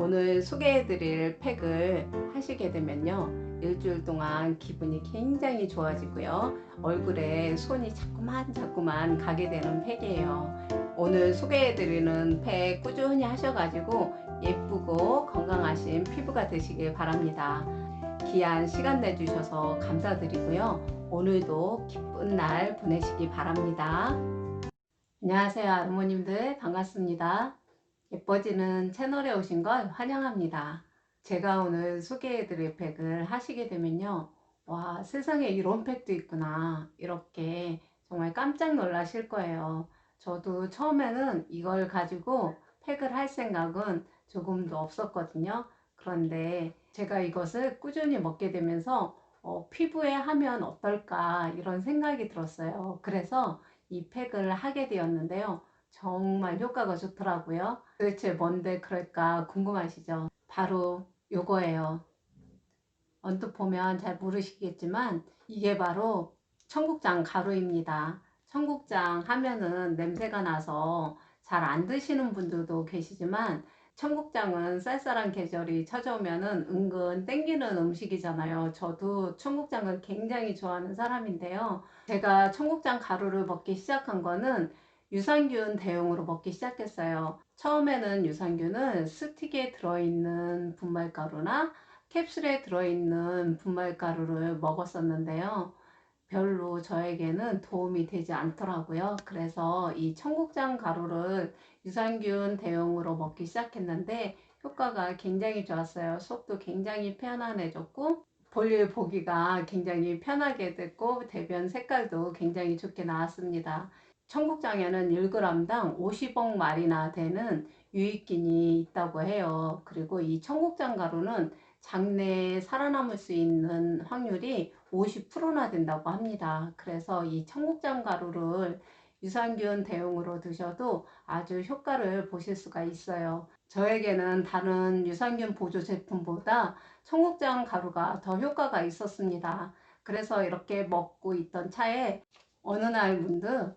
오늘 소개해드릴 팩을 하시게 되면요, 일주일 동안 기분이 굉장히 좋아지고요, 얼굴에 손이 자꾸만 가게 되는 팩이에요. 오늘 소개해드리는 팩 꾸준히 하셔가지고 예쁘고 건강하신 피부가 되시길 바랍니다. 귀한 시간 내주셔서 감사드리고요, 오늘도 기쁜 날 보내시기 바랍니다. 안녕하세요, 아르모님들 반갑습니다. 예뻐지는 채널에 오신 걸 환영합니다. 제가 오늘 소개해드릴 팩을 하시게 되면요, 와, 세상에 이런 팩도 있구나, 이렇게 정말 깜짝 놀라실 거예요. 저도 처음에는 이걸 가지고 팩을 할 생각은 조금도 없었거든요. 그런데 제가 이것을 꾸준히 먹게 되면서 피부에 하면 어떨까 이런 생각이 들었어요. 그래서 이 팩을 하게 되었는데요, 정말 효과가 좋더라고요. 도대체 뭔데 그럴까 궁금하시죠? 바로 요거예요. 언뜻 보면 잘 모르시겠지만 이게 바로 청국장 가루입니다. 청국장 하면은 냄새가 나서 잘 안 드시는 분들도 계시지만, 청국장은 쌀쌀한 계절이 찾아오면은 은근 땡기는 음식이잖아요. 저도 청국장을 굉장히 좋아하는 사람인데요, 제가 청국장 가루를 먹기 시작한 거는 유산균 대용으로 먹기 시작했어요. 처음에는 유산균은 스틱에 들어있는 분말가루나 캡슐에 들어있는 분말가루를 먹었었는데요, 별로 저에게는 도움이 되지 않더라고요. 그래서 이 청국장 가루를 유산균 대용으로 먹기 시작했는데 효과가 굉장히 좋았어요. 속도 굉장히 편안해졌고 볼일 보기가 굉장히 편하게 됐고 대변 색깔도 굉장히 좋게 나왔습니다. 청국장에는 1g당 50억 마리나 되는 유익균이 있다고 해요. 그리고 이 청국장 가루는 장내에 살아남을 수 있는 확률이 50%나 된다고 합니다. 그래서 이 청국장 가루를 유산균 대용으로 드셔도 아주 효과를 보실 수가 있어요. 저에게는 다른 유산균 보조 제품보다 청국장 가루가 더 효과가 있었습니다. 그래서 이렇게 먹고 있던 차에 어느 날 문득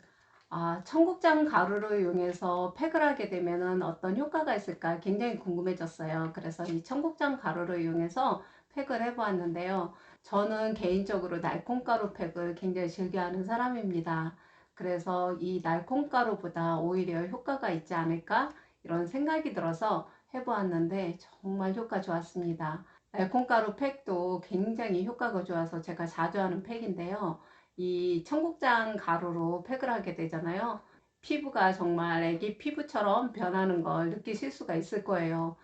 청국장 가루를 이용해서 팩을 하게 되면 어떤 효과가 있을까 굉장히 궁금해졌어요. 그래서 이 청국장 가루를 이용해서 팩을 해보았는데요, 저는 개인적으로 날콩가루 팩을 굉장히 즐겨하는 사람입니다. 그래서 이 날콩가루보다 오히려 효과가 있지 않을까 이런 생각이 들어서 해보았는데 정말 효과 좋았습니다. 날콩가루 팩도 굉장히 효과가 좋아서 제가 자주 하는 팩인데요, 이 청국장 가루로 팩을 하게 되잖아요, 피부가 정말 애기 피부처럼 변하는 걸 느끼실 수가 있을 거예요.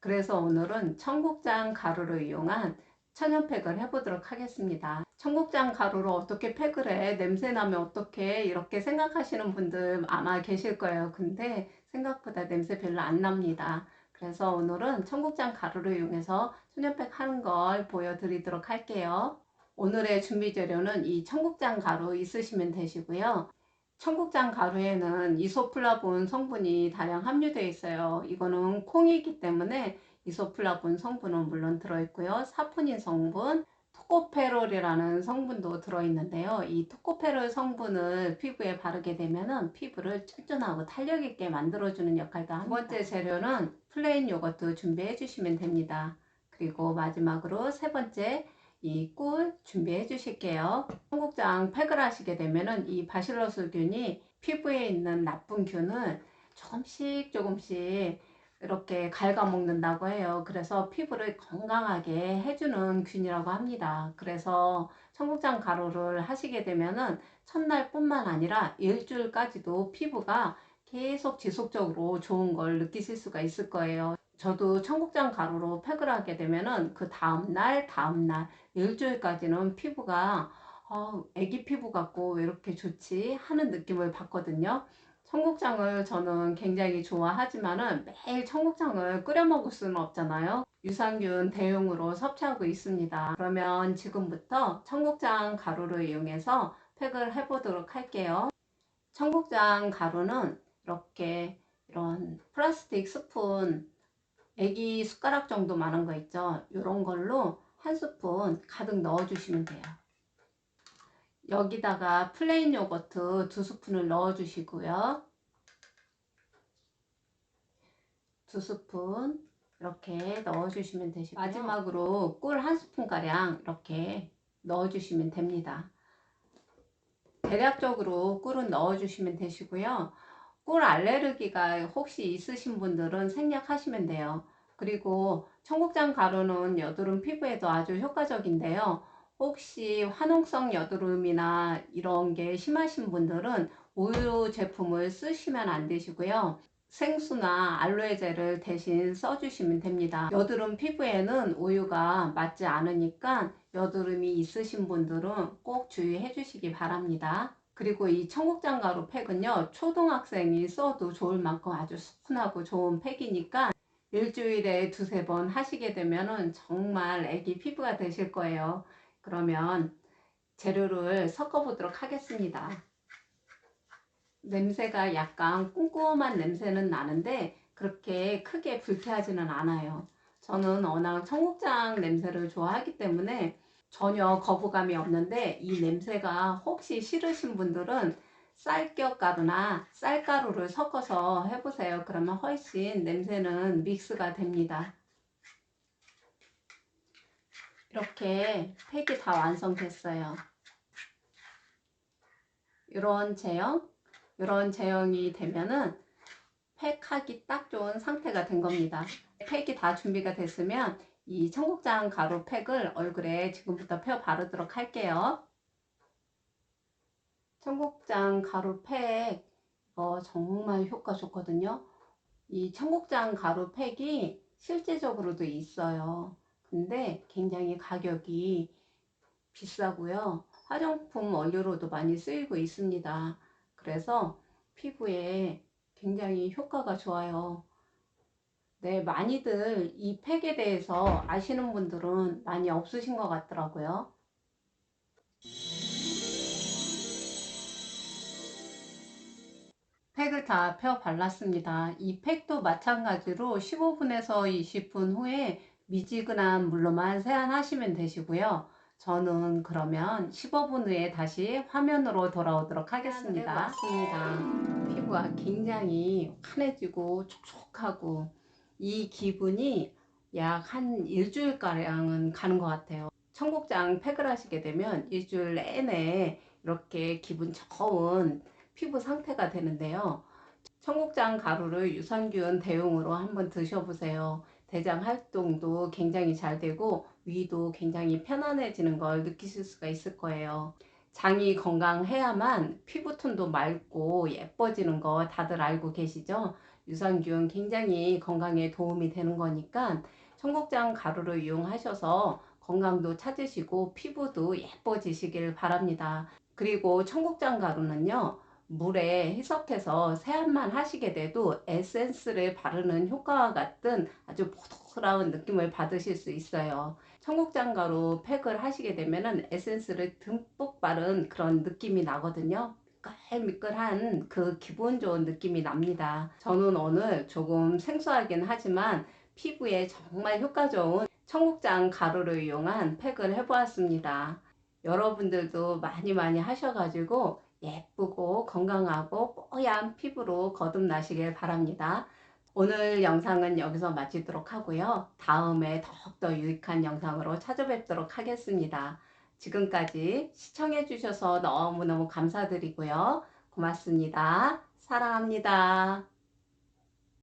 그래서 오늘은 청국장 가루를 이용한 천연팩을 해보도록 하겠습니다. 청국장 가루로 어떻게 팩을 해? 냄새 나면 어떡해? 이렇게 생각하시는 분들 아마 계실 거예요. 근데 생각보다 냄새 별로 안 납니다. 그래서 오늘은 청국장 가루를 이용해서 천연팩 하는 걸 보여드리도록 할게요. 오늘의 준비 재료는 이 청국장 가루 있으시면 되시고요. 청국장 가루에는 이소플라본 성분이 다량 함유되어 있어요. 이거는 콩이기 때문에 이소플라본 성분은 물론 들어있고요, 사포닌 성분, 토코페롤이라는 성분도 들어있는데요, 이 토코페롤 성분을 피부에 바르게 되면 피부를 쫀쫀하고 탄력 있게 만들어주는 역할도 합니다. 두 번째 재료는 플레인 요거트 준비해 주시면 됩니다. 그리고 마지막으로 세 번째, 이 꿀 준비해 주실게요. 청국장 팩을 하시게 되면은 이 바실러스균이 피부에 있는 나쁜 균을 조금씩 이렇게 갉아먹는다고 해요. 그래서 피부를 건강하게 해주는 균이라고 합니다. 그래서 청국장 가루를 하시게 되면은 첫날 뿐만 아니라 일주일까지도 피부가 계속 지속적으로 좋은 걸 느끼실 수가 있을 거예요. 저도 청국장 가루로 팩을 하게 되면은 그 다음날 일주일까지는 피부가 애기 피부 같고 왜 이렇게 좋지 하는 느낌을 받거든요. 청국장을 저는 굉장히 좋아하지만은 매일 청국장을 끓여 먹을 수는 없잖아요. 유산균 대용으로 섭취하고 있습니다. 그러면 지금부터 청국장 가루를 이용해서 팩을 해보도록 할게요. 청국장 가루는 이렇게 이런 플라스틱 스푼, 애기 숟가락 정도만한 거 있죠, 이런 걸로 한 스푼 가득 넣어 주시면 돼요. 여기다가 플레인 요거트 2스푼을 넣어 주시고요, 2스푼, 이렇게 넣어주시면 되시고요. 마지막으로 꿀 한 스푼가량 이렇게 넣어주시면 됩니다. 대략적으로 꿀은 넣어주시면 되시고요. 꿀 알레르기가 혹시 있으신 분들은 생략하시면 돼요. 그리고 청국장 가루는 여드름 피부에도 아주 효과적인데요. 혹시 화농성 여드름이나 이런 게 심하신 분들은 우유 제품을 쓰시면 안 되시고요. 생수나 알로에 젤을 대신 써주시면 됩니다. 여드름 피부에는 우유가 맞지 않으니까 여드름이 있으신 분들은 꼭 주의해 주시기 바랍니다. 그리고 이 청국장 가루 팩은요, 초등학생이 써도 좋을 만큼 아주 순하고 좋은 팩이니까 일주일에 두세 번 하시게 되면 정말 애기 피부가 되실 거예요. 그러면 재료를 섞어 보도록 하겠습니다. 냄새가 약간 쿰쿰한 냄새는 나는데 그렇게 크게 불쾌하지는 않아요. 저는 워낙 청국장 냄새를 좋아하기 때문에 전혀 거부감이 없는데, 이 냄새가 혹시 싫으신 분들은 쌀겨가루나 쌀가루를 섞어서 해보세요. 그러면 훨씬 냄새는 믹스가 됩니다. 이렇게 팩이 다 완성됐어요. 이런 제형이 되면은 팩하기 딱 좋은 상태가 된 겁니다. 팩이 다 준비가 됐으면 이 청국장 가루 팩을 얼굴에 지금부터 펴 바르도록 할게요. 청국장 가루 팩 정말 효과 좋거든요. 이 청국장 가루 팩이 실제적으로도 있어요. 근데 굉장히 가격이 비싸고요. 화장품 원료로도 많이 쓰이고 있습니다. 그래서 피부에 굉장히 효과가 좋아요. 네, 많이들 이 팩에 대해서 아시는 분들은 많이 없으신 것 같더라고요. 팩을 다 펴 발랐습니다. 이 팩도 마찬가지로 15분에서 20분 후에 미지근한 물로만 세안하시면 되시고요. 저는 그러면 15분 후에 다시 화면으로 돌아오도록 하겠습니다. 맞습니다. 피부가 굉장히 환해지고 촉촉하고 이 기분이 약 한 일주일가량은 가는 것 같아요. 청국장 팩을 하시게 되면 일주일 내내 이렇게 기분 좋은 피부 상태가 되는데요. 청국장 가루를 유산균 대용으로 한번 드셔보세요. 대장 활동도 굉장히 잘 되고 위도 굉장히 편안해지는 걸 느끼실 수가 있을 거예요. 장이 건강해야만 피부톤도 맑고 예뻐지는 거 다들 알고 계시죠? 유산균 굉장히 건강에 도움이 되는 거니까 청국장 가루를 이용하셔서 건강도 찾으시고 피부도 예뻐지시길 바랍니다. 그리고 청국장 가루는요, 물에 희석해서 세안만 하시게 돼도 에센스를 바르는 효과와 같은 아주 보드라운 느낌을 받으실 수 있어요. 청국장 가루 팩을 하시게 되면은 에센스를 듬뿍 바른 그런 느낌이 나거든요. 미끌미끌한 그 기분 좋은 느낌이 납니다. 저는 오늘 조금 생소하긴 하지만 피부에 정말 효과 좋은 청국장 가루를 이용한 팩을 해보았습니다. 여러분들도 많이 하셔가지고 예쁘고 건강하고 뽀얀 피부로 거듭나시길 바랍니다. 오늘 영상은 여기서 마치도록 하고요. 다음에 더욱더 유익한 영상으로 찾아뵙도록 하겠습니다. 지금까지 시청해 주셔서 너무너무 감사드리고요. 고맙습니다. 사랑합니다.